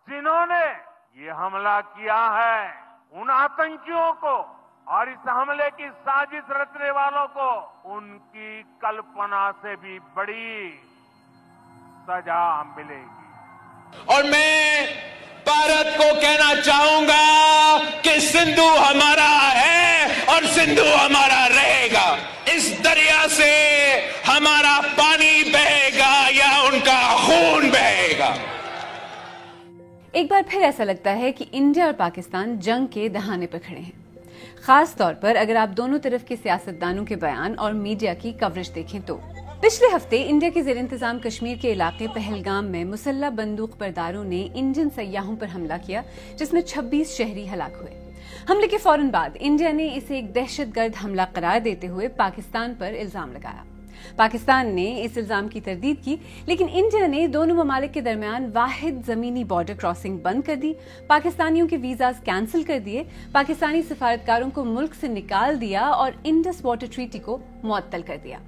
जिन्होंने ये हमला किया है उन आतंकियों को और इस हमले की साजिश रचने वालों को उनकी कल्पना से भी बड़ी सजा मिलेगी। और मैं भारत को कहना चाहूंगा कि सिंधु हमारा है और सिंधु हमारा रहेगा। इस दरिया से हमारा पानी बहेगा या उनका खून बहेगा। एक बार फिर ऐसा लगता है कि इंडिया और पाकिस्तान जंग के दहाने पर खड़े हैं, खास तौर पर अगर आप दोनों तरफ के सियासतदानों के बयान और मीडिया की कवरेज देखें तो। पिछले हफ्ते इंडिया के ज़ेर इंतजाम कश्मीर के इलाके पहलगाम में मुसल्लह बंदूक बरदारों ने इंडियन सयाहों पर हमला किया, जिसमें 26 शहरी हलाक हुए। हमले के फौरन बाद इंडिया ने इसे एक दहशतगर्द हमला करार देते हुए पाकिस्तान पर इल्जाम लगाया। पाकिस्तान ने इस इल्जाम की तरदीद की, लेकिन इंडिया ने दोनों ममालिक के दरमियान वाहिद जमीनी बॉर्डर क्रॉसिंग बंद कर दी, पाकिस्तानियों के वीजाज कैंसिल कर दिए, पाकिस्तानी सफारतकारों को मुल्क से निकाल दिया और इंडस वाटर ट्रीटी को मुअत्तल कर दिया।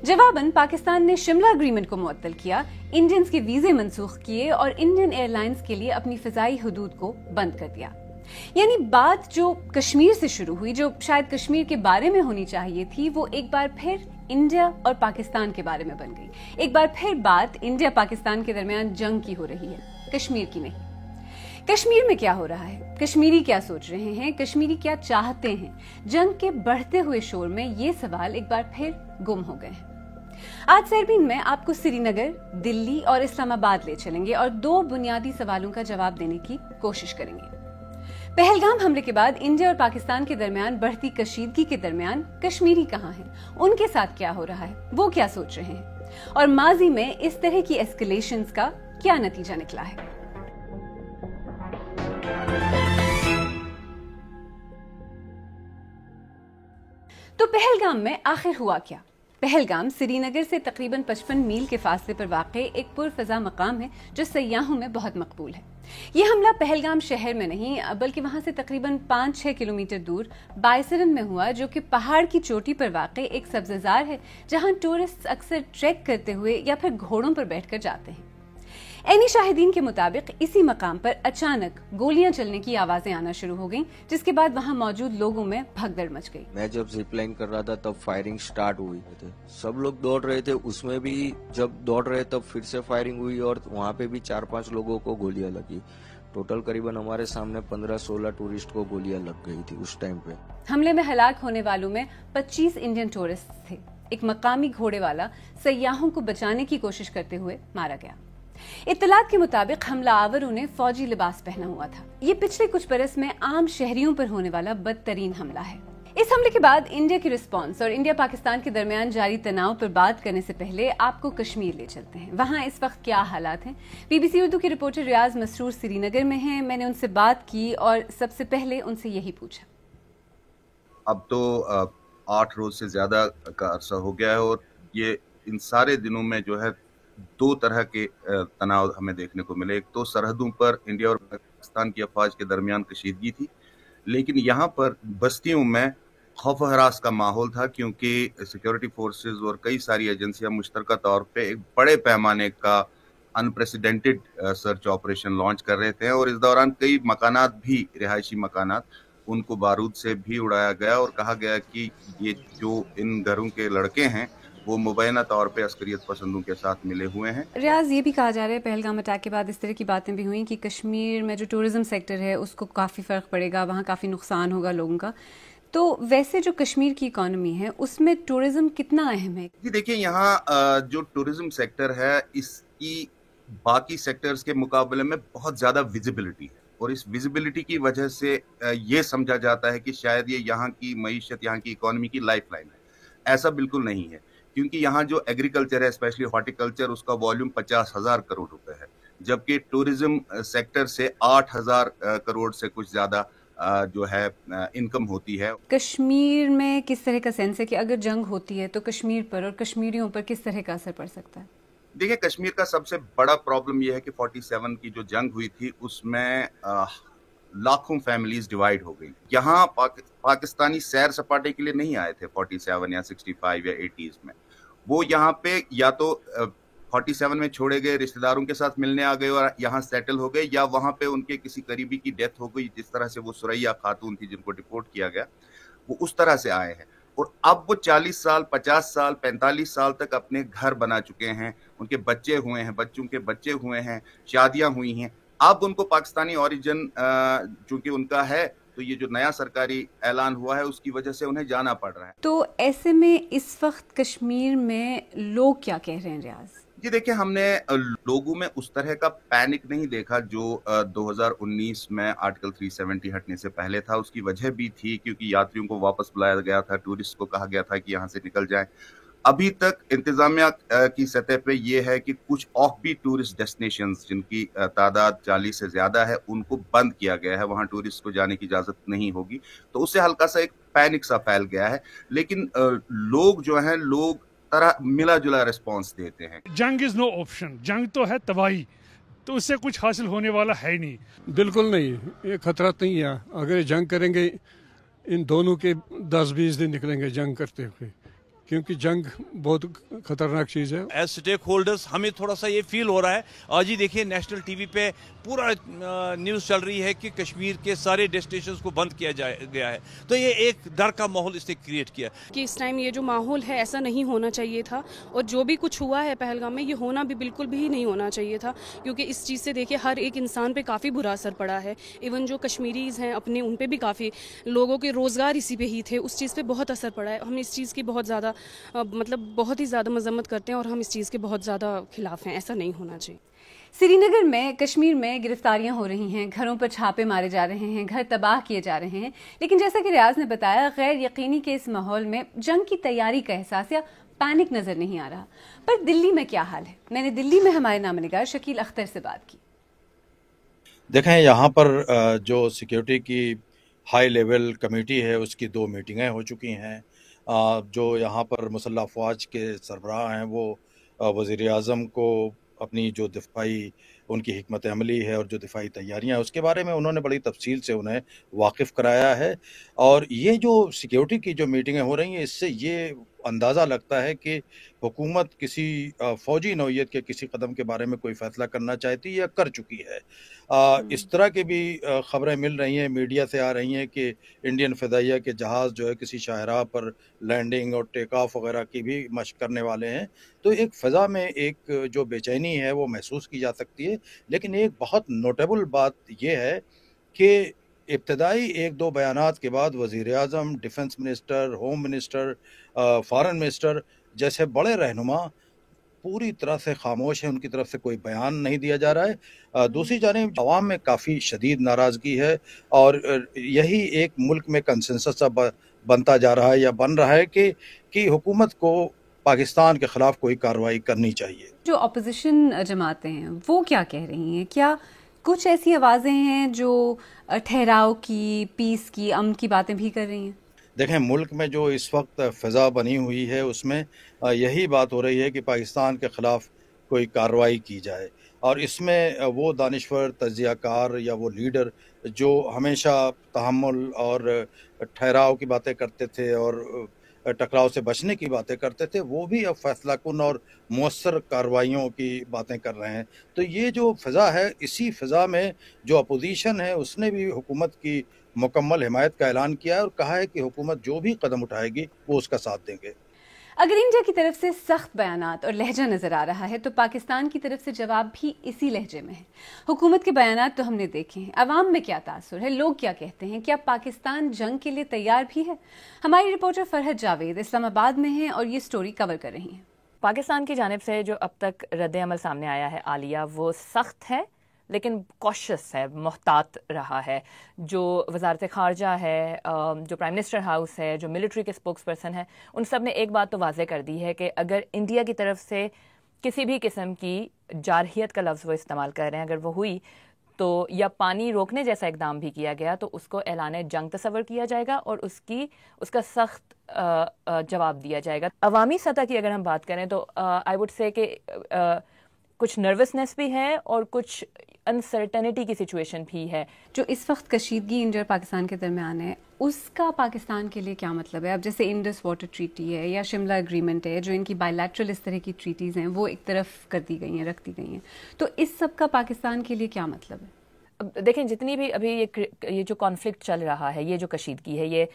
जवाबन पाकिस्तान ने शिमला एग्रीमेंट को मुअत्तल किया, इंडियंस के वीजे मंसूख किए और इंडियन एयरलाइंस के लिए अपनी फिजाई हुदूद को बंद कर दिया। यानी बात जो कश्मीर से शुरू हुई, जो शायद कश्मीर के बारे में होनी चाहिए थी, वो एक बार फिर इंडिया और पाकिस्तान के बारे में बन गई। एक बार फिर बात इंडिया पाकिस्तान के दरमियान जंग की हो रही है, कश्मीर की नहीं। कश्मीर में क्या हो रहा है, कश्मीरी क्या सोच रहे हैं, कश्मीरी क्या चाहते हैं, जंग के बढ़ते हुए शोर में ये सवाल एक बार फिर गुम हो गए हैं। आज सरबीन में आपको श्रीनगर, दिल्ली और इस्लामाबाद ले चलेंगे और 2 बुनियादी सवालों का जवाब देने की कोशिश करेंगे। पहलगाम हमले के बाद इंडिया और पाकिस्तान के दरमियान बढ़ती कशीदगी के दरमियान कश्मीरी कहां हैं, उनके साथ क्या हो रहा है, वो क्या सोच रहे हैं और माजी में इस तरह की एस्केलेशंस का क्या नतीजा निकला है। तो पहलगाम में आखिर हुआ क्या? पहलगाम श्रीनगर से तकरीबन 55 मील के फासले पर वाक़े एक पुरफ़ज़ा मकाम है जो सयाहों में बहुत मकबूल है। ये हमला पहलगाम शहर में नहीं बल्कि वहां से तकरीबन 5-6 किलोमीटर दूर बायसरन में हुआ, जो कि पहाड़ की चोटी पर वाक़े एक सब्ज़जार है जहां टूरिस्ट अक्सर ट्रैक करते हुए या फिर घोड़ों पर बैठकर जाते हैं। ऐनी शाहिदीन के मुताबिक इसी मकाम पर अचानक गोलियां चलने की आवाजें आना शुरू हो गईं, जिसके बाद वहां मौजूद लोगों में भगदड़ मच गई। मैं जब जिप लाइन कर रहा था तब फायरिंग स्टार्ट हुई थी, सब लोग दौड़ रहे थे, उसमें भी जब दौड़ रहे तब फिर से फायरिंग हुई और वहाँ पे भी 4-5 लोगों को गोलियां लगी। टोटल करीबन हमारे सामने 15-16 टूरिस्ट को गोलियां लग गई थी उस टाइम पे। हमले में हलाक होने वालों में 25 इंडियन टूरिस्ट थे। एक मकामी घोड़े वाला सयाहों को बचाने की कोशिश करते हुए मारा गया। इत्तलात के मुताबिक हमलावरों ने फौजी लिबास पहना हुआ था। ये पिछले कुछ बरस में आम शहरियों पर होने वाला बदतरीन हमला है। इस हमले के बाद इंडिया की रिस्पांस और इंडिया पाकिस्तान के दरमियान जारी तनाव पर बात करने से पहले आपको कश्मीर ले चलते हैं। वहाँ इस वक्त क्या हालात हैं? BBC उर्दू के रिपोर्टर रियाज मसरूर श्रीनगर में हैं। मैंने उनसे बात की और सबसे पहले उनसे यही पूछा। अब तो 8 रोज से ज्यादा का अरसा हो गया है और ये इन सारे दिनों में जो है 2 तरह के तनाव हमें देखने को मिले। एक तो सरहदों पर इंडिया और पाकिस्तान की अफवाज के दरमियान कशीदगी थी, लेकिन यहाँ पर बस्तियों में खौफ हरास का माहौल था, क्योंकि सिक्योरिटी फोर्सेस और कई सारी एजेंसियां मुश्तरका तौर पे एक बड़े पैमाने का अनप्रेसिडेंटेड सर्च ऑपरेशन लॉन्च कर रहे थे और इस दौरान कई मकानात भी, रिहायशी मकानात, उनको बारूद से भी उड़ाया गया और कहा गया कि ये जो इन घरों के लड़के हैं वो मुबैना तौर पे अस्करियत पसंदों के साथ मिले हुए हैं। रियाज, ये भी कहा जा रहा है पहलगाम अटैक के बाद इस तरह की बातें भी हुई कि कश्मीर में जो टूरिज्म सेक्टर है उसको काफ़ी फ़र्क पड़ेगा, वहाँ काफ़ी नुकसान होगा लोगों का। तो वैसे जो कश्मीर की इकॉनमी है उसमें टूरिज्म कितना अहम है? जी देखिए, यहाँ जो टूरिज्म सेक्टर है इसकी बाकी सेक्टर्स के मुकाबले में बहुत ज़्यादा विजिबिलिटी है और इस विजिबिलिटी की वजह से ये समझा जाता है कि शायद ये यहाँ की मईशत, यहाँ की इकॉनमी की लाइफलाइन है। ऐसा बिल्कुल नहीं है, क्योंकि यहाँ जो एग्रीकल्चर है, स्पेशली हॉर्टिकल्चर, उसका वॉल्यूम 50,000 करोड़ रुपए है, जबकि टूरिज्म सेक्टर से 8,000 करोड़ से कुछ ज्यादा जो है इनकम होती है। कश्मीर में किस तरह का सेंस है कि अगर जंग होती है तो कश्मीर पर और कश्मीरियों पर किस तरह का असर पड़ सकता है? देखिए, कश्मीर का सबसे बड़ा प्रॉब्लम यह है कि 47 की जो जंग हुई थी उसमें लाखों फैमिलीज डिवाइड हो गई। यहाँ पाकिस्तानी सैर सपाटे के लिए नहीं आए थे 47 या 65 या 80s में। वो यहाँ पे या तो 47 में छोड़े गए, रिश्तेदारों के साथ मिलने आ गए और यहाँ सेटल हो गए, या वहाँ पे उनके किसी करीबी की डेथ हो गई, जिस तरह से वो सुरैया खातून थी जिनको डिपोर्ट किया गया, वो उस तरह से आए हैं। और अब वो 40 साल, 50 साल, 45 साल तक अपने घर बना चुके हैं, उनके बच्चे हुए हैं, बच्चों के बच्चे हुए हैं, शादियां हुई हैं। अब उनको पाकिस्तानी ओरिजिन चूंकि उनका है, तो ये जो नया सरकारी ऐलान हुआ है उसकी वजह से उन्हें जाना पड़ रहा है। तो ऐसे में इस वक्त कश्मीर में लोग क्या कह रहे हैं रियाज? जी देखिए, हमने लोगों में उस तरह का पैनिक नहीं देखा जो 2019 में आर्टिकल 370 हटने से पहले था। उसकी वजह भी थी क्योंकि यात्रियों को वापस बुलाया गया था, टूरिस्ट को कहा गया था कि यहाँ से निकल जाएं। अभी तक इंतजामिया की सतह पे ये है कि कुछ ऑफ बीट टूरिस्ट डेस्टिनेशंस जिनकी तादाद 40 से ज्यादा है, उनको बंद किया गया है, वहाँ टूरिस्ट को जाने की इजाजत नहीं होगी। तो उससे हल्का सा एक पैनिक सा फैल गया है। लेकिन लोग जो हैं, लोग तरह मिला जुला रिस्पॉन्स देते हैं। जंग इज नो ऑप्शन, जंग तो है तबाही, तो उससे कुछ हासिल होने वाला है नहीं। बिल्कुल नहीं, ये खतरा नहीं है। अगर जंग करेंगे, इन दोनों के 10-20 दिन निकलेंगे जंग करते हुए, क्योंकि जंग बहुत खतरनाक चीज़ है। एज स्टेक होल्डर्स हमें थोड़ा सा ये फील हो रहा है। आज ही देखिए नेशनल टीवी पे पूरा न्यूज़ चल रही है कि कश्मीर के सारे डेस्टिनेशंस को बंद किया गया है। तो ये एक डर का माहौल इसने क्रिएट किया कि इस टाइम ये जो माहौल है ऐसा नहीं होना चाहिए था, और जो भी कुछ हुआ है पहलगाम में, ये होना भी बिल्कुल भी नहीं होना चाहिए था, क्योंकि इस चीज़ से देखिए हर एक इंसान पे काफ़ी बुरा असर पड़ा है। इवन जो कश्मीरीज़ हैं अपने, उन पे भी काफ़ी लोगों के रोज़गार इसी पे ही थे, उस चीज़ पे बहुत असर पड़ा है। हम इस चीज़ की बहुत ज़्यादा बहुत ही ज़्यादा मजम्मत करते हैं और हम इस चीज़ के बहुत ज़्यादा खिलाफ हैं। ऐसा नहीं होना चाहिए। श्रीनगर में, कश्मीर में गिरफ्तारियां हो रही हैं, घरों पर छापे मारे जा रहे हैं, घर तबाह किए जा रहे हैं, लेकिन जैसा कि रियाज ने बताया, गैर यकीनी के इस माहौल में जंग की तैयारी का एहसास या पैनिक नजर नहीं आ रहा। पर दिल्ली में क्या हाल है? मैंने दिल्ली में हमारे नामनिगार शकील अख्तर से बात की। देखें, यहाँ पर जो सिक्योरिटी की हाई लेवल कमेटी है उसकी 2 मीटिंगें हो चुकी हैं। जो यहाँ पर मुसल्लह अफवाज के सरबराह हैं वो वज़ीर आज़म को अपनी जो दिफाई उनकी हिकमत अमली है और जो दिफाई तैयारियाँ हैं उसके बारे में उन्होंने बड़ी तफसील से उन्हें वाकिफ़ कराया है। और ये जो सिक्योरिटी की जो मीटिंगें हो रही हैं, इससे ये अंदाज़ा लगता है कि हुकूमत किसी फ़ौजी नौइयत के किसी कदम के बारे में कोई फ़ैसला करना चाहती है या कर चुकी है। इस तरह की भी ख़बरें मिल रही हैं, मीडिया से आ रही हैं कि इंडियन फ़िज़ाइया के जहाज़ जो है किसी शाहराह पर लैंडिंग और टेक ऑफ वगैरह की भी मशक़ करने वाले हैं। तो एक फ़ज़ा में एक जो बेचैनी है वो महसूस की जा सकती है। लेकिन एक बहुत नोटेबल बात ये है कि इब्तदाई 1-2 बयानात के बाद वज़ीर आज़म, defence minister, home minister, foreign minister जैसे बड़े रहनुमा पूरी तरह से खामोश हैं, उनकी तरफ से कोई बयान नहीं दिया जा रहा है। दूसरी जानिब अवाम में काफ़ी शदीद नाराज़गी है और यही एक मुल्क में कंसेंसस बनता जा रहा है या बन रहा है कि हुकूमत को पाकिस्तान के ख़िलाफ़ कोई कार्रवाई करनी चाहिए। जो अपोजिशन जमातें हैं वो क्या कह रही हैं? क्या कुछ ऐसी आवाज़ें हैं जो ठहराव की, पीस की, अमन की बातें भी कर रही हैं? देखें, मुल्क में जो इस वक्त फ़ज़ा बनी हुई है उसमें यही बात हो रही है कि पाकिस्तान के ख़िलाफ़ कोई कार्रवाई की जाए, और इसमें वो दानिश्वर, तज्ज़ियाकार या वो लीडर जो हमेशा तहम्मुल और ठहराव की बातें करते थे और टकराव से बचने की बातें करते थे, वो भी अब फैसला कुन और मौसर कार्रवाइयों की बातें कर रहे हैं। तो ये जो फ़ज़ा है, इसी फ़ज़ा में जो अपोजिशन है उसने भी हुकूमत की मुकम्मल हिमायत का ऐलान किया है और कहा है कि हुकूमत जो भी कदम उठाएगी वो उसका साथ देंगे। अगर इंडिया की तरफ से सख्त बयानात और लहजा नजर आ रहा है तो पाकिस्तान की तरफ से जवाब भी इसी लहजे में है। हुकूमत के बयानात तो हमने देखे हैं, अवाम में क्या तासुर है, लोग क्या कहते हैं, क्या पाकिस्तान जंग के लिए तैयार भी है? हमारी रिपोर्टर फरहत जावेद इस्लामाबाद में हैं और ये स्टोरी कवर कर रही हैं। पाकिस्तान की जानिब से जो अब तक रद्द अमल सामने आया है आलिया, वो सख्त है लेकिन कॉशियस है, मोहतात रहा है। जो वजारत ख़ारजा है, जो प्राइम मिनिस्टर हाउस है, जो मिलिट्री के स्पोक्स पर्सन है, उन सब ने एक बात तो वाज़े कर दी है कि अगर इंडिया की तरफ से किसी भी किस्म की जारहियत का लफ्ज़ वो इस्तेमाल कर रहे हैं, अगर वो हुई तो या पानी रोकने जैसा इकदाम भी किया गया तो उसको ऐलान जंग तस्वर किया जाएगा और उसका सख्त जवाब दिया जाएगा। अवामी सतह की अगर हम बात करें तो आई वुड से कि कुछ नर्वसनेस भी है और कुछ अनसर्टेनिटी की सिचुएशन भी है। जो इस वक्त कशीदगी इंडिया और पाकिस्तान के दरमियान है, اس کا پاکستان کے لیے کیا مطلب ہے؟ اب جیسے انڈس واٹر ٹریٹی ہے یا شملہ اگریمنٹ ہے، جو ان کی بائی لیٹرل اس طرح کی ٹریٹیز ہیں وہ ایک طرف کر دی گئی ہیں، رکھ دی گئی ہیں، تو اس سب کا پاکستان کے لیے کیا مطلب ہے؟ دیکھیں جتنی بھی ابھی یہ جو کانفلکٹ چل رہا ہے، یہ جو کشیدگی ہے، یہ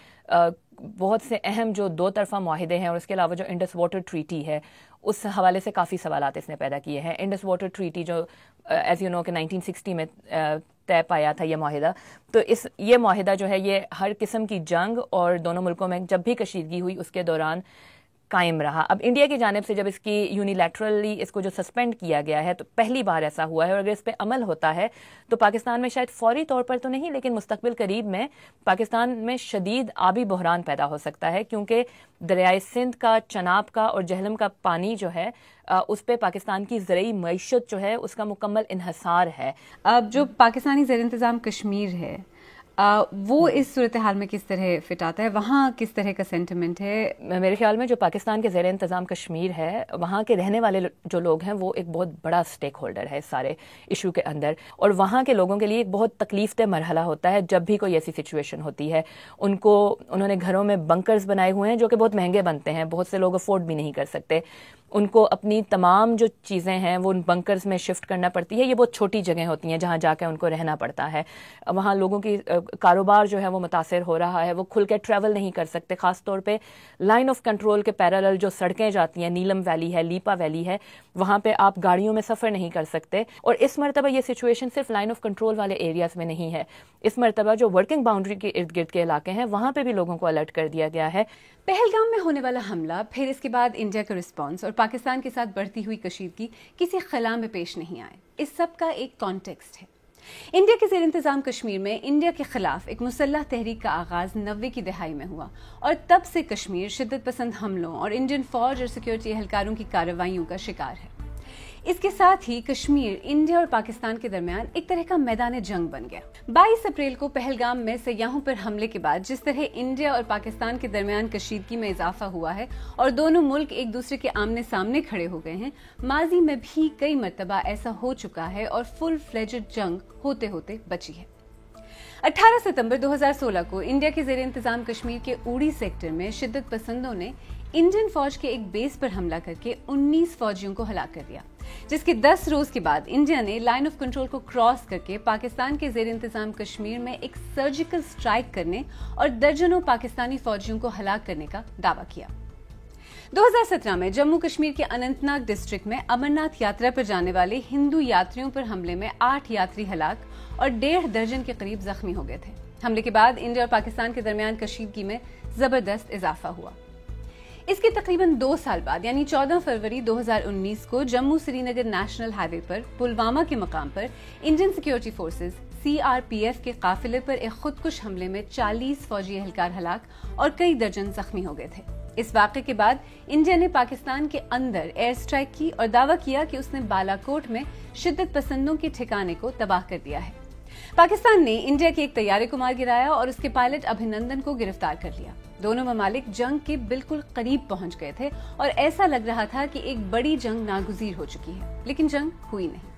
بہت سے اہم جو دو طرفہ معاہدے ہیں اور اس کے علاوہ جو انڈس واٹر ٹریٹی ہے اس حوالے سے کافی سوالات اس نے پیدا کیے ہیں. انڈس واٹر ٹریٹی جو ایز یو نو کہ 1960 میں طے پایا تھا یہ معاہدہ، تو یہ معاہدہ جو ہے یہ ہر قسم کی جنگ اور دونوں ملکوں میں جب بھی کشیدگی ہوئی اس کے دوران قائم رہا. اب انڈیا کی جانب سے جب اس کی یونیلیٹرلی اس کو جو سسپینڈ کیا گیا ہے تو پہلی بار ایسا ہوا ہے، اور اگر اس پہ عمل ہوتا ہے تو پاکستان میں شاید فوری طور پر تو نہیں لیکن مستقبل قریب میں پاکستان میں شدید آبی بحران پیدا ہو سکتا ہے، کیونکہ دریائے سندھ کا، چناب کا اور جہلم کا پانی جو ہے اس پہ پاکستان کی زرعی معیشت جو ہے اس کا مکمل انحصار ہے. اب جو پاکستانی زیر انتظام کشمیر ہے وہ اس صورتحال میں کس طرح فٹ آتا ہے؟ وہاں کس طرح کا سینٹیمنٹ ہے؟ میرے خیال میں جو پاکستان کے زیر انتظام کشمیر ہے وہاں کے رہنے والے جو لوگ ہیں وہ ایک بہت بڑا سٹیک ہولڈر ہے اس سارے ایشو کے اندر، اور وہاں کے لوگوں کے لیے ایک بہت تکلیف دہ مرحلہ ہوتا ہے جب بھی کوئی ایسی سچویشن ہوتی ہے. انہوں نے گھروں میں بنکرز بنائے ہوئے ہیں جو کہ بہت مہنگے بنتے ہیں، بہت سے لوگ افورڈ بھی نہیں کر سکتے. ان کو اپنی تمام جو چیزیں ہیں وہ ان بنکرز میں شفٹ کرنا پڑتی ہے. یہ بہت چھوٹی جگہیں ہوتی ہیں جہاں جا کے ان کو رہنا پڑتا ہے. وہاں لوگوں کی کاروبار جو ہے وہ متاثر ہو رہا ہے، وہ کھل کے ٹریول نہیں کر سکتے، خاص طور پہ لائن آف کنٹرول کے پیرالل جو سڑکیں جاتی ہیں، نیلم ویلی ہے، لیپا ویلی ہے، وہاں پہ آپ گاڑیوں میں سفر نہیں کر سکتے. اور اس مرتبہ یہ سچویشن صرف لائن آف کنٹرول والے ایریاز میں نہیں ہے، اس مرتبہ جو ورکنگ باؤنڈری کے ارد گرد کے علاقے ہیں وہاں پہ بھی لوگوں کو الرٹ کر دیا گیا ہے. پہلگام میں ہونے والا حملہ، پھر اس کے بعد انڈیا کا رسپانس اور پاکستان کے ساتھ بڑھتی ہوئی کشیدگی کسی خلا میں پیش نہیں آئے. اس سب کا ایک کانٹیکسٹ ہے. انڈیا کے زیر انتظام کشمیر میں انڈیا کے خلاف ایک مسلح تحریک کا آغاز 90 کی دہائی میں ہوا، اور تب سے کشمیر شدت پسند حملوں اور انڈین فوج اور سیکیورٹی اہلکاروں کی کارروائیوں کا شکار ہے. اس کے ساتھ ہی کشمیر انڈیا اور پاکستان کے درمیان ایک طرح کا میدان جنگ بن گیا. 22 اپریل کو پہلگام میں سیاحوں پر حملے کے بعد جس طرح انڈیا اور پاکستان کے درمیان کشیدگی میں اضافہ ہوا ہے اور دونوں ملک ایک دوسرے کے آمنے سامنے کھڑے ہو گئے ہیں، ماضی میں بھی کئی مرتبہ ایسا ہو چکا ہے اور فل فلیجڈ جنگ ہوتے ہوتے بچی ہے. 18 ستمبر 2016 کو انڈیا کے زیر انتظام کشمیر کے اوڑی سیکٹر میں شدت پسندوں نے انڈین فوج کے ایک بیس پر حملہ کر کے 19 فوجیوں کو ہلاک کر دیا، جس کے 10 روز کے بعد انڈیا نے لائن آف کنٹرول کو کراس کر کے پاکستان کے زیر انتظام کشمیر میں ایک سرجیکل سٹرائک کرنے اور درجنوں پاکستانی فوجیوں کو ہلاک کرنے کا دعویٰ کیا. 2017 میں جموں کشمیر کے اننت ناگ ڈسٹرکٹ میں امرناتھ یاترا پر جانے والے ہندو یاتریوں پر حملے میں 8 یاتری ہلاک اور 1.5 درجن کے قریب زخمی ہو گئے تھے. حملے کے بعد انڈیا اور پاکستان کے درمیان کشیدگی میں زبردست اضافہ ہوا. اس کے تقریباً 2 سال بعد یعنی 14 فروری 2019 کو جموں سری نگر نیشنل ہائی وے پر پلوامہ کے مقام پر انڈین سیکیورٹی فورسز CRPF کے قافلے پر ایک خودکش حملے میں 40 فوجی اہلکار ہلاک اور کئی درجن زخمی ہو گئے تھے. اس واقعے کے بعد انڈیا نے پاکستان کے اندر ایئر اسٹرائک کی اور دعویٰ کیا کہ اس نے بالاکوٹ میں شدت پسندوں کے ٹھکانے کو تباہ کر دیا ہے. پاکستان نے انڈیا کے ایک طیارے کو مار گرایا اور اس کے پائلٹ ابھینندن کو گرفتار کر لیا. دونوں ممالک جنگ کے بالکل قریب پہنچ گئے تھے اور ایسا لگ رہا تھا کہ ایک بڑی جنگ ناگزیر ہو چکی ہے، لیکن جنگ ہوئی نہیں.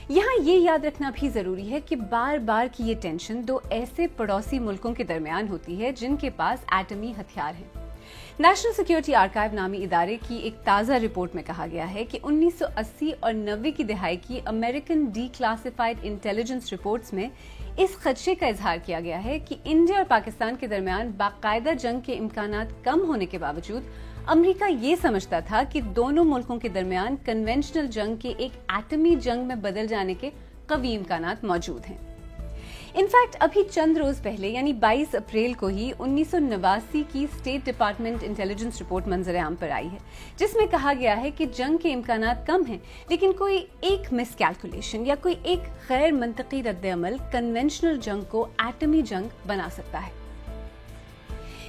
یہاں یہ یاد رکھنا بھی ضروری ہے کہ بار بار کی یہ ٹینشن 2 ایسے پڑوسی ملکوں کے درمیان ہوتی ہے جن کے پاس ایٹمی ہتھیار ہیں. نیشنل سیکیورٹی آرکائیو نامی ادارے کی ایک تازہ رپورٹ میں کہا گیا ہے کہ 1980 اور 90 کی دہائی کی American D classified intelligence reports میں اس خدشے کا اظہار کیا گیا ہے کہ انڈیا اور پاکستان کے درمیان باقاعدہ جنگ کے امکانات کم ہونے کے باوجود امریکہ یہ سمجھتا تھا کہ دونوں ملکوں کے درمیان کنونشنل جنگ کے ایک ایٹمی جنگ میں بدل جانے کے قوی امکانات موجود ہیں. انفیکٹ ابھی چند روز پہلے یعنی 22 اپریل کو ہی 1989 کی اسٹیٹ ڈپارٹمنٹ انٹیلیجنس رپورٹ منظر عام پر آئی ہے، جس میں کہا گیا ہے کہ جنگ کے امکانات کم ہیں، لیکن کوئی ایک مس کیلکولیشن یا کوئی ایک غیر منطقی رد عمل کنونشنل جنگ کو ایٹمی جنگ بنا سکتا ہے.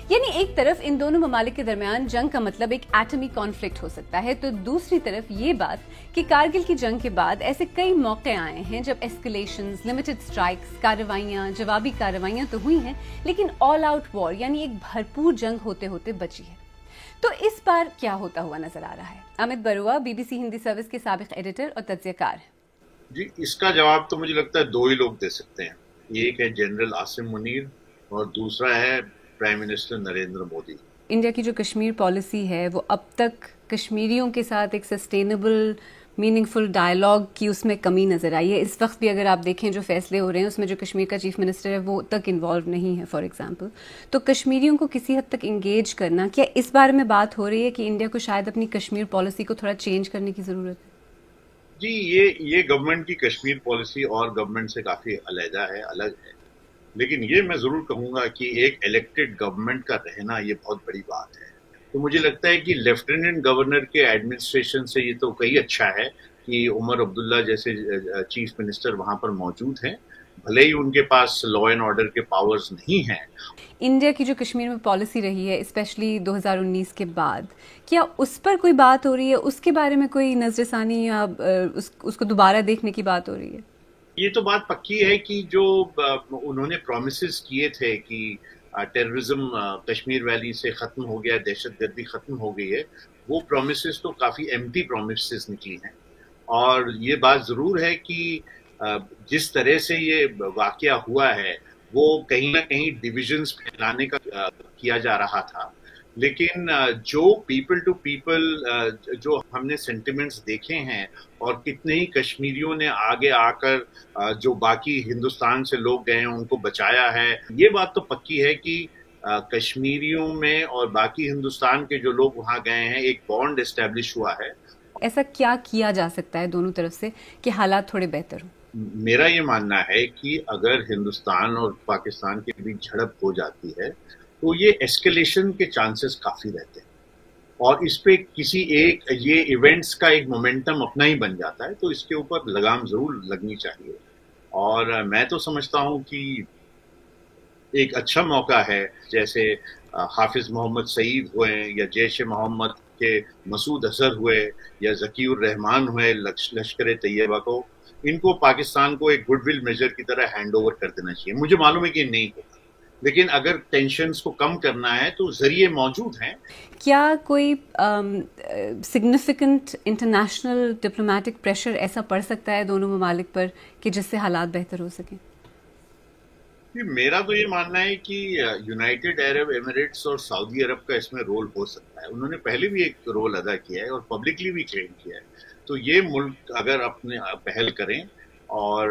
یعنی ایک طرف ان دونوں ممالک کے درمیان جنگ کا مطلب ایک ایٹمی کانفلکٹ ہو سکتا ہے، تو دوسری طرف یہ بات کہ کارگل کی جنگ کے بعد ایسے کئی موقع آئے ہیں جب ایسکلیشنز، لمیٹڈ سٹرائکس، کارروائیاں، جوابی کارروائیاں تو ہوئی ہیں، لیکن آل آؤٹ وار یعنی ایک بھرپور جنگ ہوتے ہوتے بچی ہے. تو اس بار کیا ہوتا ہوا نظر آ رہا ہے؟ امت بروہ BBC ہندی سروس کے سابق ایڈیٹر اور تجزیہ کار ہیں. جی، اس کا جواب تو مجھے لگتا ہے 2 ہی لوگ دے سکتے ہیں. ایک ہے جنرل عاصم منیر اور دوسرا ہے prime minister Narendra Modi. India کی جو کشمیر پالیسی ہے وہ اب تک کشمیریوں کے ساتھ ایک سسٹینیبل میننگ فل ڈائلاگ کی اس میں کمی نظر آئی ہے. اس وقت بھی اگر آپ دیکھیں جو فیصلے ہو رہے ہیں اس میں جو کشمیر کا چیف منسٹر ہے وہ تک انوالو نہیں ہے فار ایگزامپل. تو کشمیریوں کو کسی حد تک انگیج کرنا، کیا اس بارے میں بات ہو رہی ہے کہ انڈیا کو شاید اپنی کشمیر پالیسی کو تھوڑا چینج کرنے کی ضرورت ہے؟ جی یہ گورنمنٹ کی کشمیر پالیسی اور گورنمنٹ سے کافی علیحدہ ہے، الگ ہے. لیکن یہ میں ضرور کہوں گا کہ ایک الیکٹڈ گورنمنٹ کا رہنا یہ بہت بڑی بات ہے. تو مجھے لگتا ہے کہ لیفٹیننٹ گورنر کے ایڈمنسٹریشن سے یہ تو کئی اچھا ہے کہ عمر عبداللہ جیسے چیف منسٹر وہاں پر موجود ہیں، بھلے ہی ان کے پاس لا اینڈ آرڈر کے پاورز نہیں ہیں. انڈیا کی جو کشمیر میں پالیسی رہی ہے اسپیشلی 2019 کے بعد، کیا اس پر کوئی بات ہو رہی ہے؟ اس کے بارے میں کوئی نظر ثانی یا اس کو دوبارہ دیکھنے کی بات ہو رہی ہے؟ یہ تو بات پکی ہے کہ جو انہوں نے پرومسز کیے تھے کہ ٹیررزم کشمیر ویلی سے ختم ہو گیا، دہشت گردی ختم ہو گئی ہے، وہ پرومسز تو کافی ایمٹی پرومسز نکلی ہیں. اور یہ بات ضرور ہے کہ جس طرح سے یہ واقعہ ہوا ہے وہ کہیں نہ کہیں ڈویژنز پھیلانے کا کیا جا رہا تھا. لیکن جو پیپل ٹو پیپل جو ہم نے سینٹیمنٹس دیکھے ہیں اور کتنے ہی کشمیریوں نے آگے آ کر جو باقی ہندوستان سے لوگ گئے ہیں ان کو بچایا ہے، یہ بات تو پکی ہے کہ کشمیریوں میں اور باقی ہندوستان کے جو لوگ وہاں گئے ہیں ایک بانڈ اسٹیبلش ہوا ہے. ایسا کیا کیا جا سکتا ہے دونوں طرف سے کہ حالات تھوڑے بہتر ہوں؟ میرا یہ ماننا ہے کہ اگر ہندوستان اور پاکستان کے بیچ جھڑپ ہو جاتی ہے تو یہ ایسکیلیشن کے چانسز کافی رہتے ہیں اور اس پہ کسی ایک یہ ایونٹس کا ایک مومنٹم اپنا ہی بن جاتا ہے. تو اس کے اوپر لگام ضرور لگنی چاہیے. اور میں تو سمجھتا ہوں کہ ایک اچھا موقع ہے، جیسے حافظ محمد سعید ہوئے یا جیش محمد کے مسعود اظہر ہوئے یا ذکی الرحمان ہوئے لشکر طیبہ کو، ان کو پاکستان کو ایک گڈ ول میجر کی طرح ہینڈ اوور کر دینا چاہیے. مجھے معلوم ہے کہ نہیں ہوگا، لیکن اگر ٹینشنز کو کم کرنا ہے تو ذریعے موجود ہیں. کیا کوئی سگنیفیکنٹ انٹرنیشنل ڈپلومیٹک پریشر ایسا پڑ سکتا ہے دونوں ممالک پر کہ جس سے حالات بہتر ہو سکیں؟ میرا تو یہ ماننا ہے کہ یونائٹڈ عرب ایمریٹس اور سعودی عرب کا اس میں رول ہو سکتا ہے. انہوں نے پہلے بھی ایک رول ادا کیا ہے اور پبلکلی بھی کلیم کیا ہے. تو یہ ملک اگر اپنے پہل کریں، اور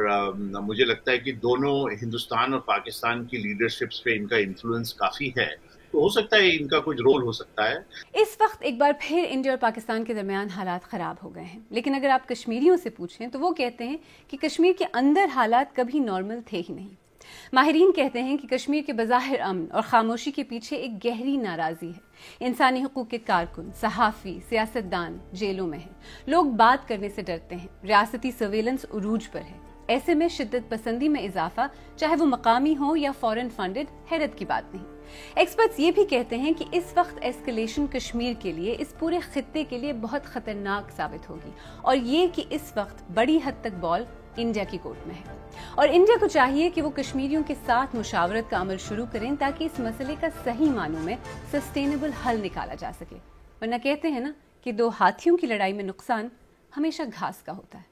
مجھے لگتا ہے کہ دونوں ہندوستان اور پاکستان کی لیڈرشپس پہ ان کا انفلوئنس کافی ہے، تو ہو سکتا ہے ان کا کچھ رول ہو سکتا ہے. اس وقت ایک بار پھر انڈیا اور پاکستان کے درمیان حالات خراب ہو گئے ہیں. لیکن اگر آپ کشمیریوں سے پوچھیں تو وہ کہتے ہیں کہ کشمیر کے اندر حالات کبھی نارمل تھے ہی نہیں. ماہرین کہتے ہیں کہ کشمیر کے بظاہر امن اور خاموشی کے پیچھے ایک گہری ناراضی ہے. انسانی حقوق کے کارکن، صحافی، سیاستدان جیلوں میں ہیں. لوگ بات کرنے سے ڈرتے ہیں. ریاستی سرویلنس عروج پر ہے. ایسے میں شدت پسندی میں اضافہ، چاہے وہ مقامی ہو یا فورن فنڈڈ، حیرت کی بات نہیں. ایکسپرٹس یہ بھی کہتے ہیں کہ اس وقت ایسکیلیشن کشمیر کے لیے، اس پورے خطے کے لیے بہت خطرناک ثابت ہوگی، اور یہ کہ اس وقت بڑی حد تک بال انڈیا کی کورٹ میں ہے. اور انڈیا کو چاہیے کہ وہ کشمیریوں کے ساتھ مشاورت کا عمل شروع کریں تاکہ اس مسئلے کا صحیح معنوں میں سسٹینیبل حل نکالا جا سکے. ورنہ کہتے ہیں نا کہ دو ہاتھیوں کی لڑائی میں نقصان ہمیشہ گھاس کا ہوتا ہے.